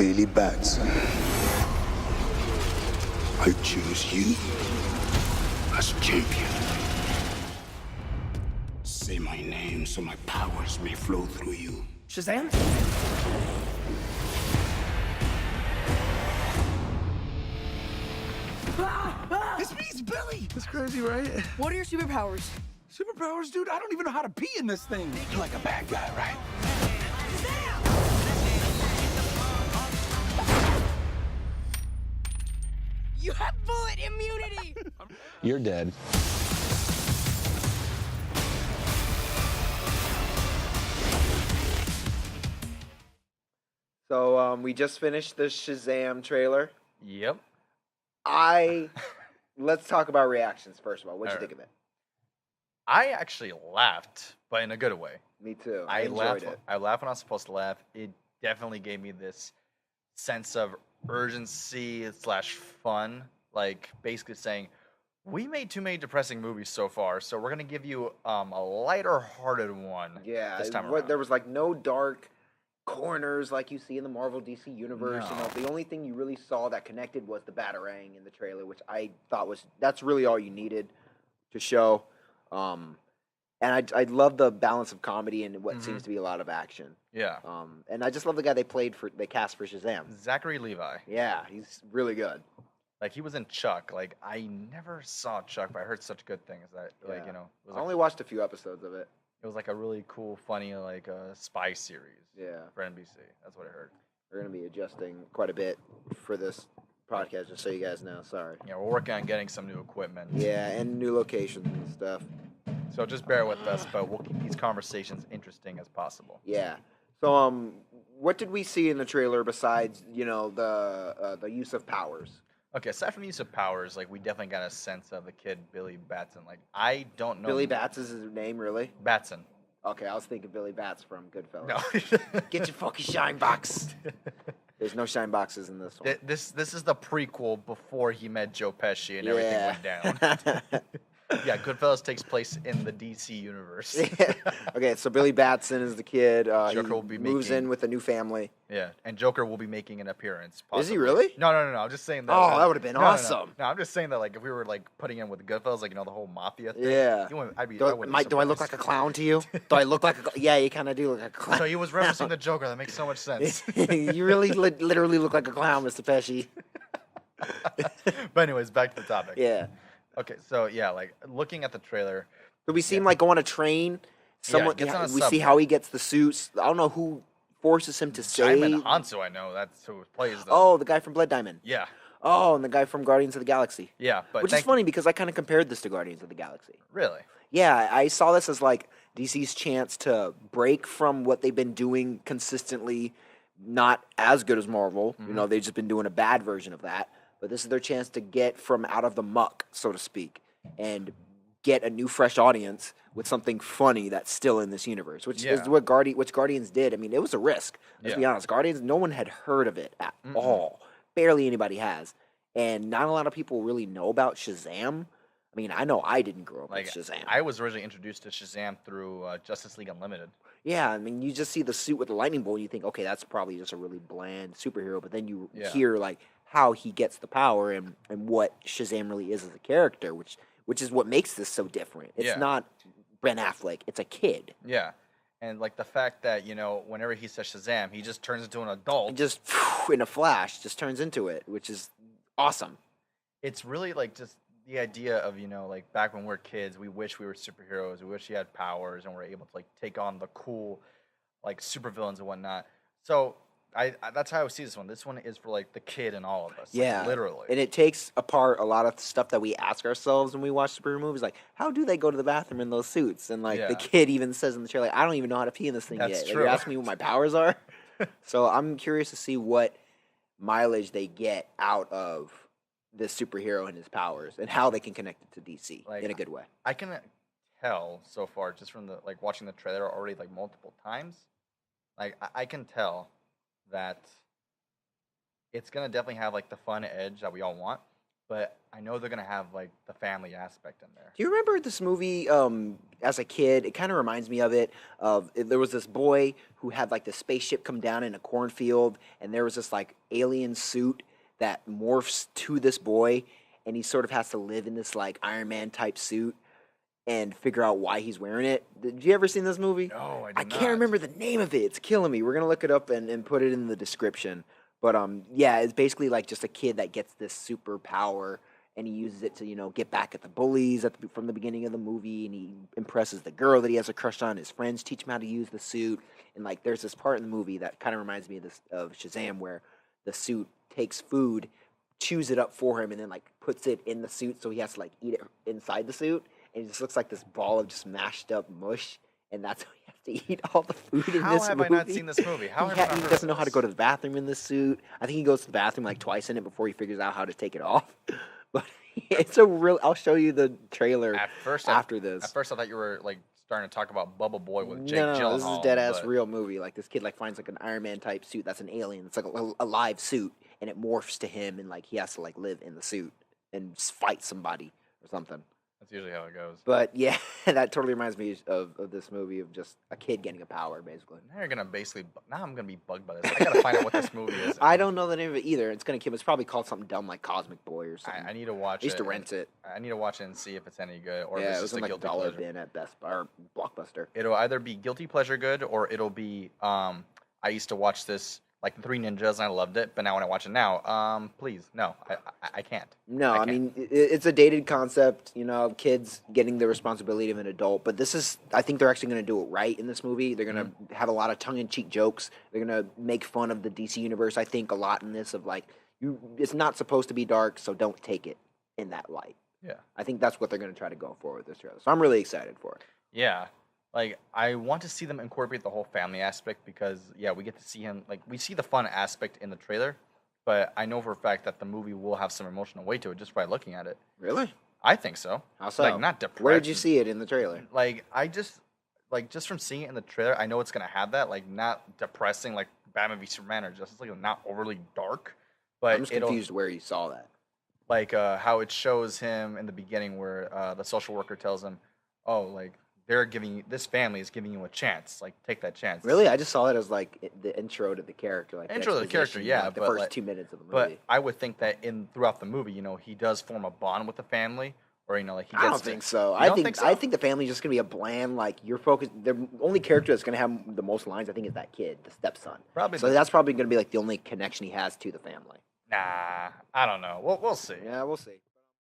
Billy Batson. I choose you as champion. Say my name so my powers may flow through you. Shazam? It's me, it's Billy! That's crazy, right? What are your superpowers? Superpowers, dude? I don't even know how to pee in this thing. You're like a bad guy, right? You have bullet immunity! You're dead. So we just finished the Shazam trailer. Yep. Let's talk about reactions first of all. What'd you think of it? I actually laughed, but in a good way. Me too. I enjoyed laughed. it. I laughed when I was supposed to laugh. It definitely gave me this sense of urgency / fun, like basically saying, we made too many depressing movies so far, so we're gonna give you a lighter-hearted one. Yeah, this time around. there was like no dark corners like you see in the Marvel DC universe. No. You know, the only thing you really saw that connected was the Batarang in the trailer, which I thought that's really all you needed to show. And I love the balance of comedy and what seems to be a lot of action. Yeah. And I just love the guy they cast for Shazam. Zachary Levi. Yeah, he's really good. Like, he was in Chuck. Like, I never saw Chuck, but I heard such good things that, like, Yeah. you know, it was I like, only watched a few episodes of it. it was like a really cool, funny, like, spy series. Yeah. For NBC. That's what I heard. We're going to be adjusting quite a bit for this podcast, just so you guys know. Sorry. Yeah, we're working on getting some new equipment. Yeah, and new locations and stuff. So just bear with us, but we'll keep these conversations interesting as possible. Yeah. So, what did we see in the trailer besides, you know, the use of powers? Okay, aside from the use of powers, like, we definitely got a sense of the kid Billy Batson. Like, I don't know. Billy Bats is his name, really? Batson. Okay, I was thinking Billy Bats from Goodfellas. No. Get your fucking shine box. There's no shine boxes in this one. This is the prequel before he met Joe Pesci and everything went down. Yeah, Goodfellas takes place in the DC universe. Okay, so Billy Batson is the kid. Joker he will be moves making- in with a new family. Yeah, and Joker will be making an appearance. Possibly. Is he really? No. I'm just saying that. Oh, that would've been awesome. No, I'm just saying that, like, if we were like putting in with Goodfellas, like, you know, the whole mafia thing. Yeah. Do I Do I look like a clown to you? Do I look like a... Yeah, you kind of do look like a clown. So he was referencing the Joker. That makes so much sense. You really literally look like a clown, Mr. Pesci. But anyways, back to the topic. Yeah. Okay, so yeah, like, looking at the trailer. But we see him like go on a train. Someone gets on a we see subway. how he gets the suits. I don't know who forces him to save. Jaimin Hanzo, I know. That's who plays the... Oh, the guy from Blood Diamond. Yeah. Oh, and the guy from Guardians of the Galaxy. Yeah, but... Which is funny because I kind of compared this to Guardians of the Galaxy. Really? Yeah, I saw this as like DC's chance to break from what they've been doing consistently, not as good as Marvel. You know, they've just been doing a bad version of that. But this is their chance to get from out of the muck, so to speak, and get a new, fresh audience with something funny that's still in this universe, which is what Guardians did. I mean, it was a risk. Let's be honest. Guardians, no one had heard of it at all. Barely anybody has. And not a lot of people really know about Shazam. I mean, I know I didn't grow up with Shazam. I was originally introduced to Shazam through Justice League Unlimited. Yeah, I mean, you just see the suit with the lightning bolt, and you think, okay, that's probably just a really bland superhero. But then you hear like how he gets the power and what Shazam really is as a character, which is what makes this so different. It's not Ben Affleck; it's a kid. Yeah, and like the fact that, you know, whenever he says Shazam, he just turns into an adult. It just in a flash, just turns into it, which is awesome. It's really like just the idea of, you know, like back when we were kids, we wish we were superheroes, we wish we had powers, and we're able to like take on the cool, like, supervillains and whatnot. So I that's how I see this one. This one is for like the kid in all of us. Yeah, like, literally. And it takes apart a lot of stuff that we ask ourselves when we watch superhero movies, like how do they go to the bathroom in those suits? And like the kid even says in the trailer, like, I don't even know how to pee in this thing That's yet. Like, true. you're asking me what my powers are. So I'm curious to see what mileage they get out of this superhero and his powers, and how they can connect it to DC Like, in a good way. I can tell so far just from the like watching the trailer already like multiple times. Like I can tell that it's gonna definitely have like the fun edge that we all want, but I know they're gonna have like the family aspect in there. Do you remember this movie as a kid? It kind of reminds me of it. There was this boy who had like the spaceship come down in a cornfield, and there was this like alien suit that morphs to this boy, and he sort of has to live in this like Iron Man type suit and figure out why he's wearing it. Did you ever seen this movie? No, I did I not. can't remember the name of it. It's killing me. We're gonna look it up and put it in the description. But yeah, it's basically like just a kid that gets this superpower and he uses it to, get back at the bullies from the beginning of the movie, and he impresses the girl that he has a crush on. His friends teach him how to use the suit, and like there's this part in the movie that kind of reminds me of Shazam, where the suit takes food, chews it up for him, and then like puts it in the suit, so he has to like eat it inside the suit, and it just looks like this ball of just mashed up mush, and that's how he has to eat all the food in How this have movie. I not seen this movie? How have I not He heard doesn't of know how to this? go to the bathroom in this suit. I think he goes to the bathroom like twice in it before he figures out how to take it off. But it's a real. I'll show you the trailer after this. At first, I thought you were like starting to talk about Bubble Boy with Jake No, Gyllenhaal. this is a dead ass but- real movie. Like this kid like finds like an Iron Man type suit that's an alien. It's like a live suit, and it morphs to him, and like he has to like live in the suit and fight somebody or something. That's usually how it goes. But yeah, that totally reminds me of this movie of just a kid getting a power, basically. Now you're gonna now I'm gonna be bugged by this. I gotta find out what this movie is. I don't know the name of it either. It's gonna it's probably called something dumb like Cosmic Boy or something. I need to watch it. I used to rent it. I need to watch it and see if it's any good or if Yeah, it's it was just in a like a guilty dollar pleasure. bin at Best Buy or Blockbuster. It'll either be guilty pleasure good or it'll be I used to watch this like the Three Ninjas and I loved it, but now when I watch it now, please no, I can't. No, I can't. mean it's a dated concept, kids getting the responsibility of an adult. But I think they're actually going to do it right in this movie. They're going to have a lot of tongue-in-cheek jokes. They're going to make fun of the DC universe. I think a lot in this of like it's not supposed to be dark, so don't take it in that light. Yeah. I think that's what they're going to try to go for with this trailer. So I'm really excited for it. Yeah. Like, I want to see them incorporate the whole family aspect because, yeah, we get to see him. Like, we see the fun aspect in the trailer, but I know for a fact that the movie will have some emotional weight to it just by looking at it. Really? I think so. How so? Like, not depressing. Where did you see it in the trailer? Like, just from seeing it in the trailer, I know it's going to have that. Like, not depressing like Batman v Superman or Justice League, not overly dark. But I'm just confused where you saw that. Like, how it shows him in the beginning where the social worker tells him, oh, like, this family is giving you a chance. Like, take that chance. Really? I just saw it as like the intro to the character. Like Intro to the character, exposition, yeah, like, the but, first like- 2 minutes of the movie. But I would think that throughout the movie, he does form a bond with the family, or like he gets. I don't think so. You don't think so? I think the family's just gonna be a bland, like you're focused. The only character that's gonna have the most lines, I think, is that kid, the stepson. Probably So the- that's probably gonna be like the only connection he has to the family. Nah, I don't know. We'll see. Yeah, we'll see.